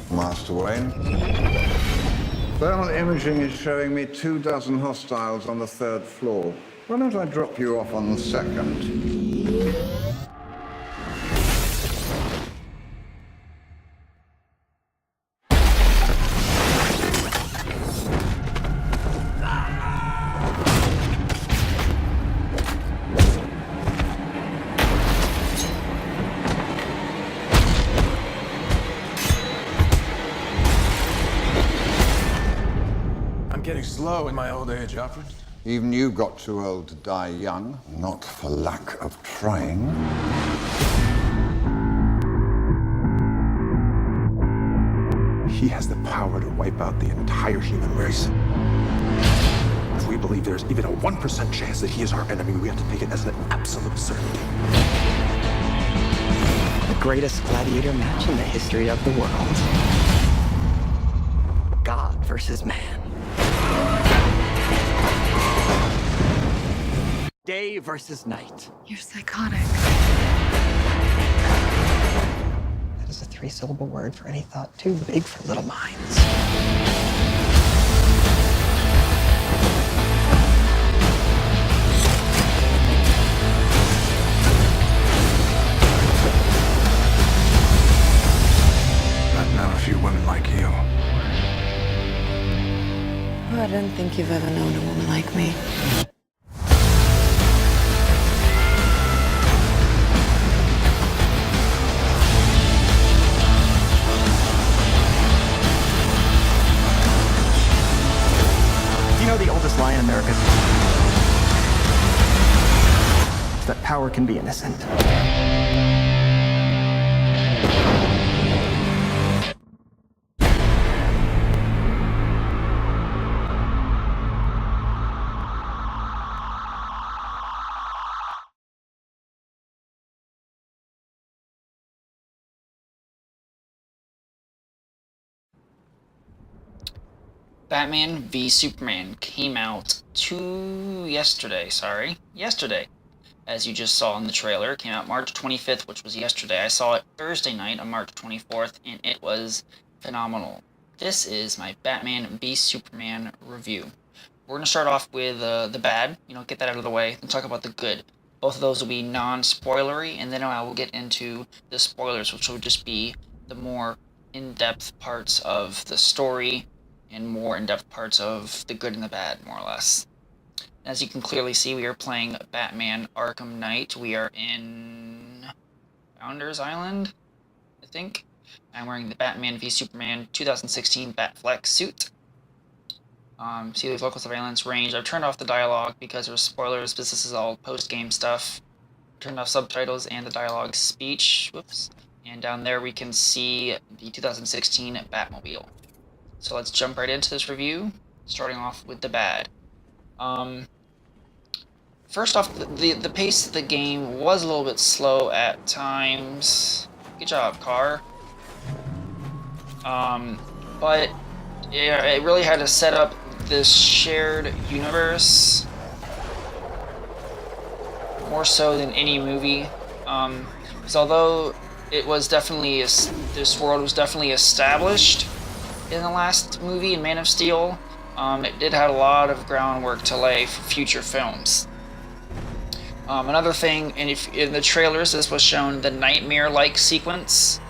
Master Wayne. Thermal imaging is showing me 24 hostiles on the 3rd floor. Why don't I drop you off on the 2nd? Getting slow in my old age, Alfred. Even you got too old to die young, not for lack of trying. He has the power to wipe out the entire human race. If we believe there's even a 1% chance that he is our enemy, we have to take it as an absolute certainty. The greatest gladiator match in the history of the world. God versus man. Day versus night. You're psychotic. That is a 3-syllable word for any thought too big for little minds. I've known a few women like you. Oh, I don't think you've ever known a woman like me. You know the oldest lie in America is that power can be innocent. Batman v Superman came out yesterday, as you just saw in the trailer. It came out March 25th, which was yesterday. I saw it Thursday night on March 24th, and it was phenomenal. This is my Batman v Superman review. We're going to start off with the bad, get that out of the way, and talk about the good. Both of those will be non-spoilery, and then I will get into the spoilers, which will just be the more in-depth parts of the story, and more in-depth parts of the good and the bad, more or less. As you can clearly see, we are playing Batman Arkham Knight. We are in Founders Island, I think. I'm wearing the Batman v Superman 2016 Batflex suit. See the local surveillance range. I've turned off the dialogue because there were spoilers, but this is all post-game stuff. Turned off subtitles and the dialogue speech. Whoops. And down there we can see the 2016 Batmobile. So let's jump right into this review, starting off with the bad. First off, the pace of the game was a little bit slow at times. Good job, car. But yeah, it really had to set up this shared universe more so than any movie. Because although it was definitely this world was definitely established in the last movie, in Man of Steel, it did have a lot of groundwork to lay for future films. Another thing, and if in the trailers this was shown, the nightmare-like sequence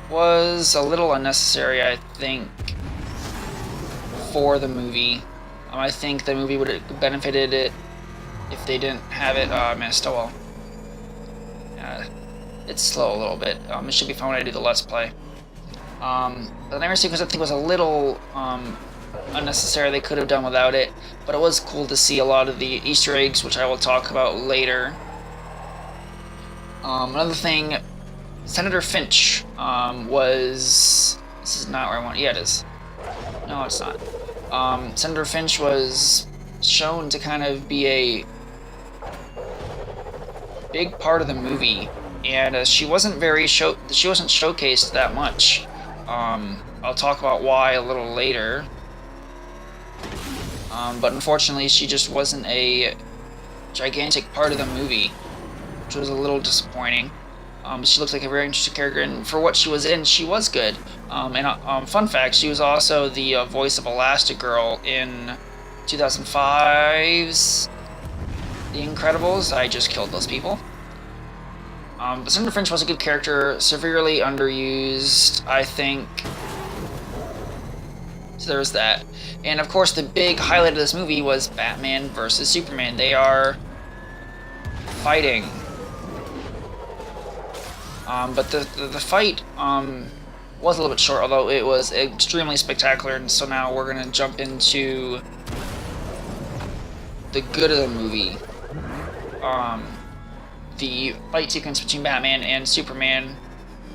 was a little unnecessary, I think, for the movie. I think the movie would have benefited it if they didn't have it missed. Oh well. It's slow a little bit. It should be fun when I do the Let's Play. The nightmare sequence I think was a little unnecessary. They could have done without it, but it was cool to see a lot of the Easter eggs, which I will talk about later. Another thing, Senator Finch was... This is not where I want... Yeah, it is. No, it's not. Senator Finch was shown to kind of be a big part of the movie, and she wasn't showcased that much. I'll talk about why a little later. But unfortunately, she just wasn't a gigantic part of the movie, which was a little disappointing. She looked like a very interesting character, and for what she was in, she was good. Fun fact, she was also the voice of Elastigirl in 2005's The Incredibles. I just killed those people. But Senator Finch was a good character, severely underused, I think. So there's that. And of course, the big highlight of this movie was Batman versus Superman. They are fighting. But the fight was a little bit short, although it was extremely spectacular. And so now we're going to jump into the good of the movie. The fight sequence between Batman and Superman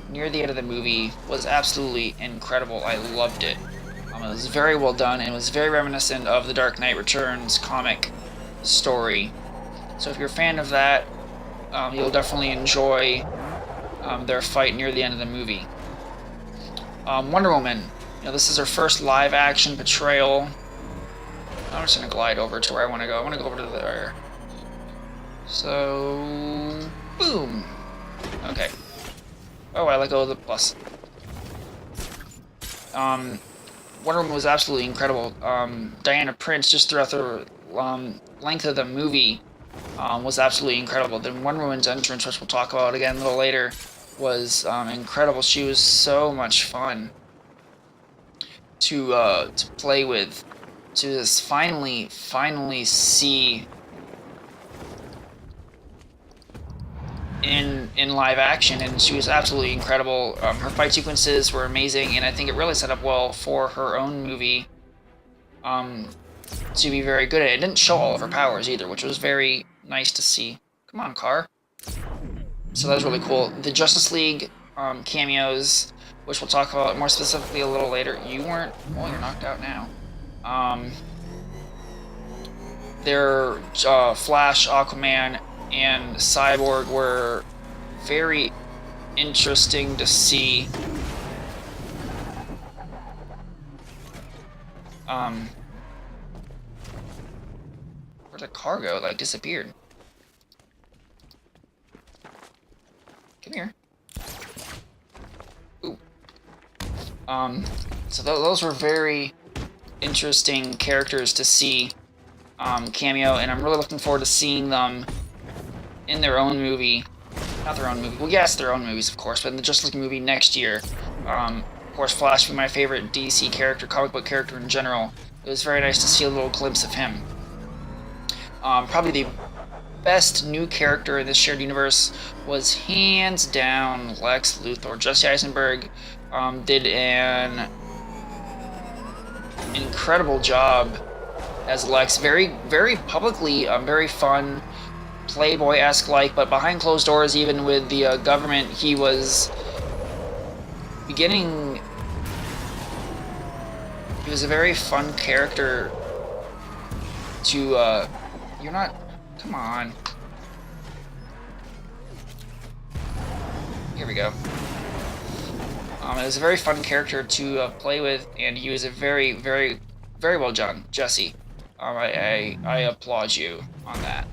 near the end of the movie was absolutely incredible. I loved it. It was very well done, and it was very reminiscent of the Dark Knight Returns comic story. So if you're a fan of that, you'll definitely enjoy their fight near the end of the movie. Wonder Woman. This is her first live-action portrayal. I'm just going to glide over to where I want to go. I want to go over to there. So, boom. Okay. Oh, I let go of the plus. Wonder Woman was absolutely incredible. Diana Prince, just throughout the length of the movie, was absolutely incredible. Then Wonder Woman's entrance, which we'll talk about again a little later, was incredible. She was so much fun to play with. To just finally see in live action, and she was absolutely incredible. Her fight sequences were amazing, and I think it really set up well for her own movie to be very good at it. It didn't show all of her powers either, which was very nice to see. Come on, car. So that was really cool. The Justice League cameos, which we'll talk about more specifically a little later. You weren't... Well, you're knocked out now. Their Flash, Aquaman, and Cyborg were very interesting to see. Where'd the car go? Like, disappeared. Come here. Ooh. So those were very interesting characters to see cameo, and I'm really looking forward to seeing them in their own movie. Not their own movie. Well, yes, their own movies, of course, but in the Justice League movie next year. Of course, Flash being my favorite DC character, comic book character in general. It was very nice to see a little glimpse of him. Probably the best new character in this shared universe was hands down Lex Luthor. Jesse Eisenberg did an incredible job as Lex. Very, very publicly, very fun, Playboy-esque like, but behind closed doors, even with the government, he was beginning... He was a very fun character to, you're not... Come on. Here we go. It was a very fun character to play with, and he was a very, very, very well done, Jesse. I applaud you on that.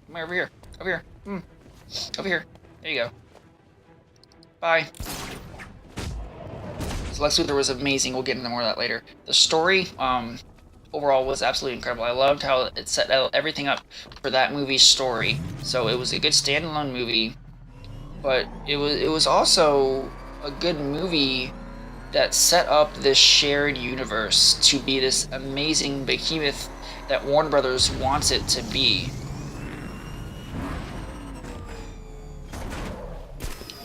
Come over here. Over here. Over here. There you go. Bye. So Lex Luthor was amazing. We'll get into more of that later. The story, overall, was absolutely incredible. I loved how it set everything up for that movie's story. So it was a good standalone movie, but it was also a good movie that set up this shared universe to be this amazing behemoth that Warner Brothers wants it to be.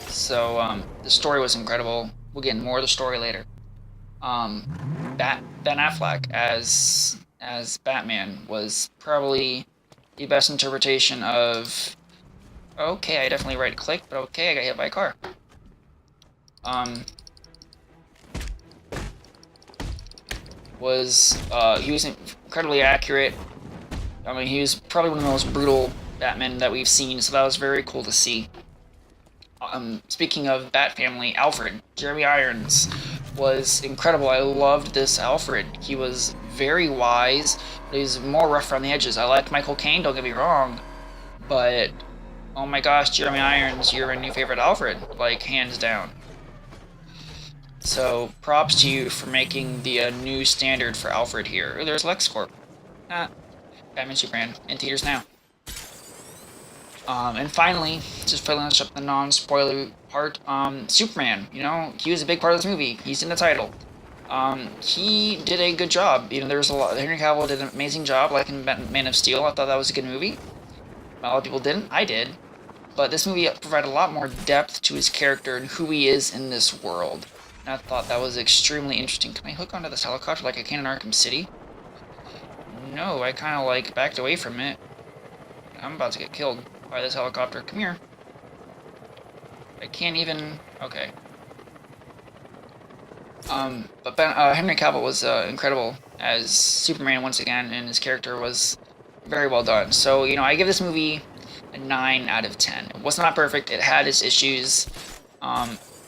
So the story was incredible. We'll get into more of the story later. Ben Affleck as Batman was probably the best interpretation of... Okay, I definitely right-clicked, but okay, I got hit by a car. He was incredibly accurate. I mean, he was probably one of the most brutal Batmen that we've seen, so that was very cool to see. Speaking of Bat Family, Alfred, Jeremy Irons, was incredible. I loved this Alfred. He was very wise, but he was more rough around the edges. I liked Michael Caine, don't get me wrong, but oh my gosh, Jeremy Irons, you're my new favorite Alfred, like hands down. So props to you for making the new standard for Alfred here. Oh, there's LexCorp. Batman Superman in theaters now. And finally, just filling up the non-spoiler part, Superman, you know, he was a big part of this movie. He's in the title. He did a good job. You know, there was a lot. Henry Cavill did an amazing job, like in Man of Steel. I thought that was a good movie. A lot of people didn't. I did. But this movie provided a lot more depth to his character and who he is in this world. And I thought that was extremely interesting. Can I hook onto this helicopter like I can in Arkham City? No, I kind of, like, backed away from it. I'm about to get killed by this helicopter. Come here. I can't even... Okay. But Henry Cavill was incredible as Superman once again, and his character was very well done. So, you know, I give this movie a 9 out of 10. It was not perfect. It had its issues.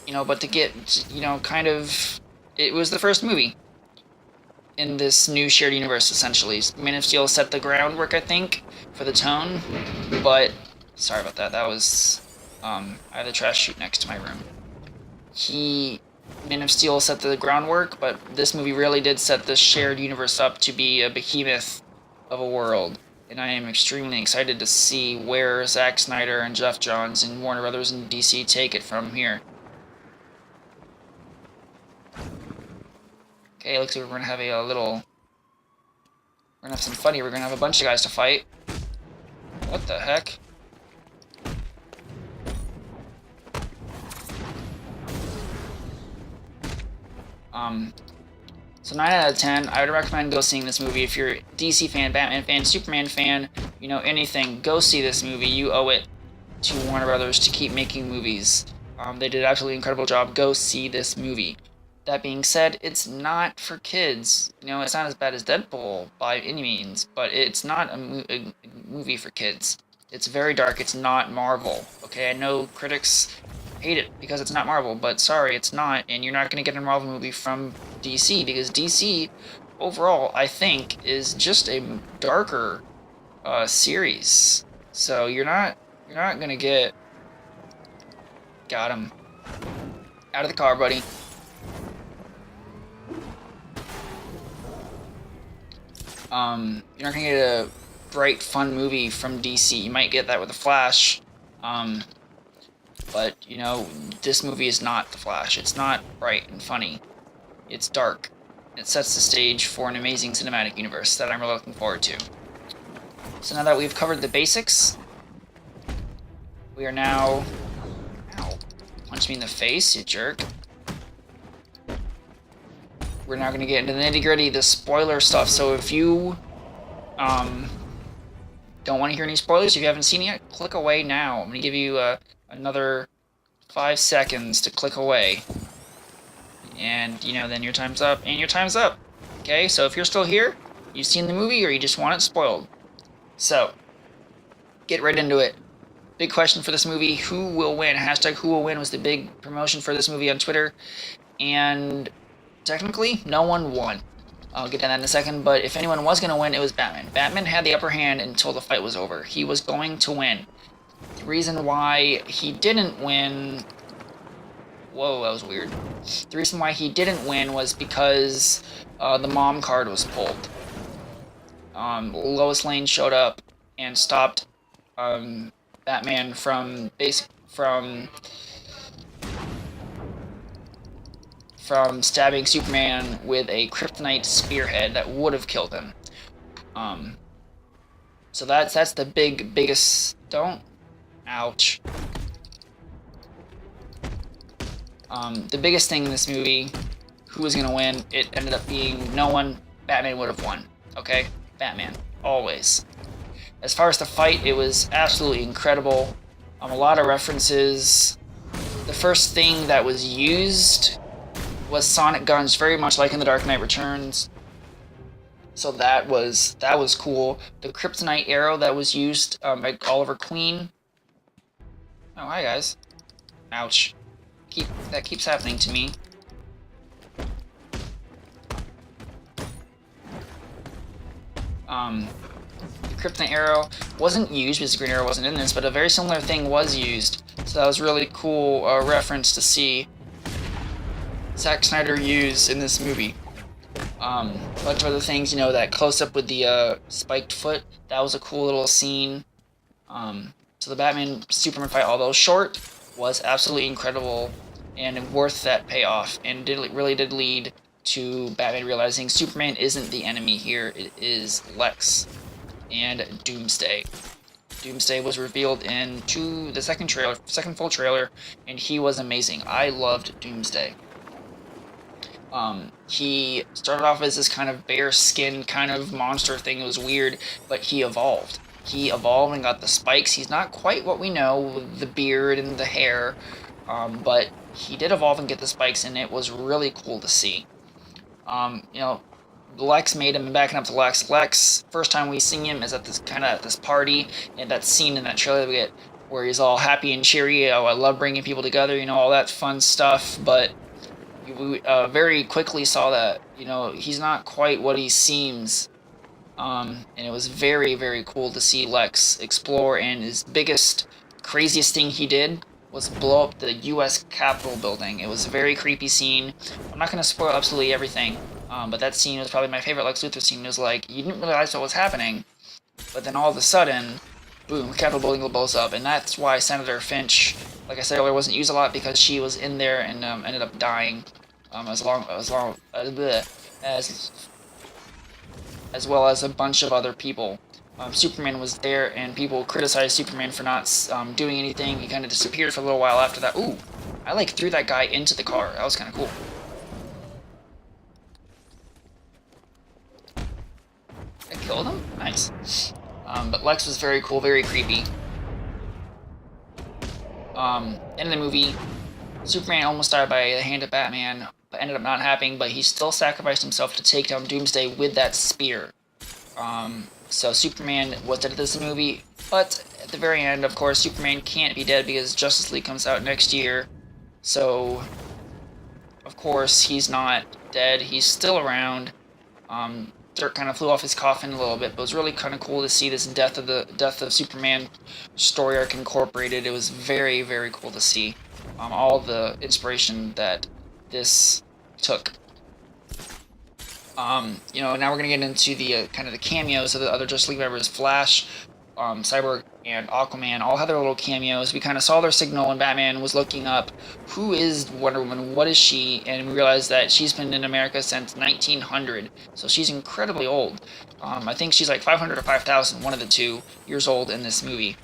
You know, but to get, you know, kind of... It was the first movie in this new shared universe, essentially. Man of Steel set the groundwork, I think, for the tone, but... Sorry about that. That was... I have the trash chute next to my room. Man of Steel set the groundwork, but this movie really did set the shared universe up to be a behemoth of a world. And I am extremely excited to see where Zack Snyder and Jeff Johns and Warner Brothers and DC take it from here. Okay, looks like we're gonna have a little... We're gonna have some fun here. We're gonna have a bunch of guys to fight. What the heck? So 9 out of 10, I would recommend go seeing this movie if you're a DC fan, Batman fan, Superman fan, you know, anything. Go see this movie. You owe it to Warner Brothers to keep making movies. They did an absolutely incredible job. Go see this movie. That being said, it's not for kids. You know, it's not as bad as Deadpool by any means, but it's not a movie for kids. It's very dark. It's not Marvel. Okay, I know critics hate it because it's not Marvel, but sorry, it's not, and you're not going to get a Marvel movie from DC, because DC, overall, I think, is just a darker series. So you're not going to get... Got him. Out of the car, buddy. You're not going to get a bright, fun movie from DC. You might get that with The Flash, but, you know, this movie is not The Flash. It's not bright and funny. It's dark. It sets the stage for an amazing cinematic universe that I'm really looking forward to. So now that we've covered the basics, we are now... Ow. Punch me in the face, you jerk. We're now going to get into the nitty-gritty, the spoiler stuff. So if you don't want to hear any spoilers, if you haven't seen it yet, click away now. I'm going to give you another 5 seconds to click away. And, you know, then your time's up, and your time's up. Okay, so if you're still here, you've seen the movie, or you just want it spoiled. So, get right into it. Big question for this movie, who will win? Hashtag who will win was the big promotion for this movie on Twitter. And technically, no one won. I'll get to that in a second, but if anyone was going to win, it was Batman. Batman had the upper hand until the fight was over. He was going to win. The reason why he didn't win... Whoa, that was weird. The reason why he didn't win was because the mom card was pulled. Lois Lane showed up and stopped Batman from stabbing Superman with a kryptonite spearhead that would have killed him. So that's the biggest... Don't... Ouch. The biggest thing in this movie, who was gonna win, it ended up being no one. Batman would have won. Okay? Batman. Always. As far as the fight, it was absolutely incredible. A lot of references. The first thing that was used was sonic guns, very much like in The Dark Knight Returns. So that was cool. The kryptonite arrow that was used by Oliver Queen. Oh, hi guys. Ouch. That keeps happening to me. The Kryptonite Arrow wasn't used because Green Arrow wasn't in this, but a very similar thing was used. So that was really cool reference to see Zack Snyder use in this movie. A bunch of other things, you know, that close-up with the spiked foot, that was a cool little scene. So the Batman-Superman fight, although short, was absolutely incredible and worth that payoff, and really did lead to Batman realizing Superman isn't the enemy here, it is Lex and Doomsday. Doomsday was revealed in the second full trailer, and he was amazing. I loved Doomsday. He started off as this kind of bare skin kind of monster thing. It was weird, but he evolved. He evolved and got the spikes. He's not quite what we know with the beard and the hair, but he did evolve and get the spikes, and it was really cool to see. You know, Lex made him, and backing up to Lex. Lex, first time we see him is at this party, and that scene in that trailer we get where he's all happy and cheery. Oh, I love bringing people together, you know, all that fun stuff, but we very quickly saw that, you know, he's not quite what he seems. And it was very, very cool to see Lex explore, and his biggest, craziest thing he did was blow up the U.S. Capitol building. It was a very creepy scene. I'm not going to spoil absolutely everything, but that scene was probably my favorite Lex Luthor scene. It was like, you didn't realize what was happening, but then all of a sudden, boom, Capitol building as up, and that's why Senator Finch, like I said earlier, wasn't used a lot, because she was in there and ended up dying, as well as a bunch of other people. Superman was there, and people criticized Superman for not doing anything. He kind of disappeared for a little while after that. Ooh, I like threw that guy into the car. That was kind of cool. I killed him? Nice. But Lex was very cool, very creepy. In the movie, Superman almost died by the hand of Batman, but ended up not happening, but he still sacrificed himself to take down Doomsday with that spear. So Superman was dead in this movie, but at the very end, of course, Superman can't be dead because Justice League comes out next year. So, of course, he's not dead. He's still around. Dirt kind of flew off his coffin a little bit, but it was really kind of cool to see this death of Superman story arc incorporated. It was very, very cool to see all the inspiration that this took. You know, now we're gonna get into the kind of the cameos of the other Justice League members. Flash, Cyborg, and Aquaman all had their little cameos. We kind of saw their signal when Batman was looking up, who is Wonder Woman, what is she, and we realized that she's been in America since 1900, so she's incredibly old. I think she's like 500 or 5,000, one of the two, years old in this movie.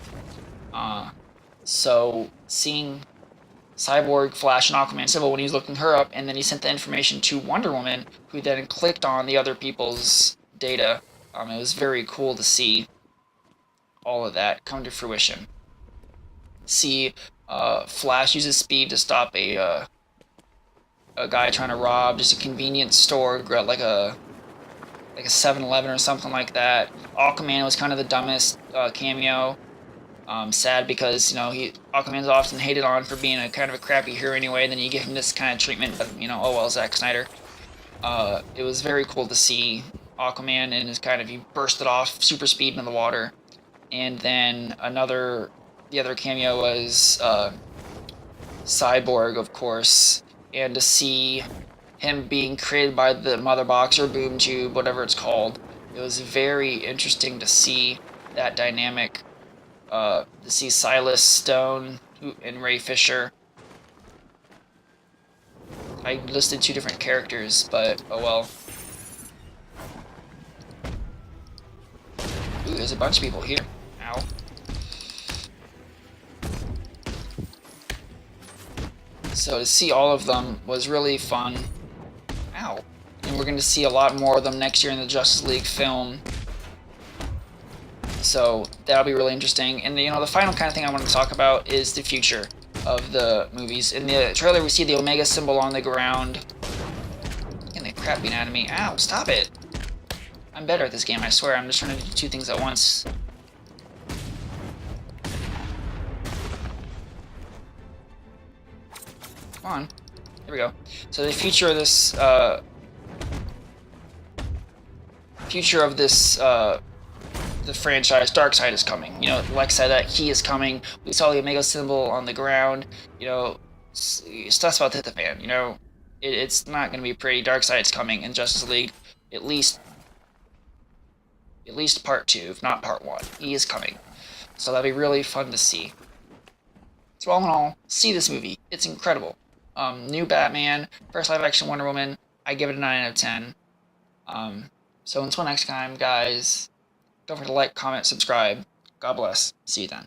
So seeing Cyborg, Flash, and Aquaman Civil when he was looking her up, and then he sent the information to Wonder Woman, who then clicked on the other people's data. It was very cool to see all of that come to fruition. See Flash use his speed to stop a guy trying to rob just a convenience store, like a 7-Eleven or something like that. Aquaman was kind of the dumbest cameo. Sad because, you know, Aquaman's often hated on for being a kind of a crappy hero anyway, and then you give him this kind of treatment, but, you know, oh well, Zack Snyder. It was very cool to see Aquaman, and his kind of, he bursted off super speed into the water. And then the other cameo was Cyborg, of course, and to see him being created by the Mother Box or Boom Tube, whatever it's called, it was very interesting to see that dynamic. To see Silas Stone and Ray Fisher. I listed two different characters, but oh well. Ooh, there's a bunch of people here. Ow. So to see all of them was really fun. Ow. And we're going to see a lot more of them next year in the Justice League film. So that'll be really interesting. And, you know, the final kind of thing I want to talk about is the future of the movies. In the trailer, we see the Omega symbol on the ground. Getting the crap beat out of me. Ow, stop it. I'm better at this game, I swear. I'm just trying to do two things at once. Come on. There we go. So the future of this the franchise, Darkseid is coming. You know, Lex said that he is coming. We saw the Omega symbol on the ground. You know, stuff's about to hit the fan. You know, it's not going to be pretty. Darkseid's coming in Justice League, at least part 2, if not part 1. He is coming, so that'll be really fun to see. So all in all, see this movie. It's incredible. New Batman, first live-action Wonder Woman. I give it a 9 out of 10. So until next time, guys, don't forget to like, comment, subscribe. God bless. See you then.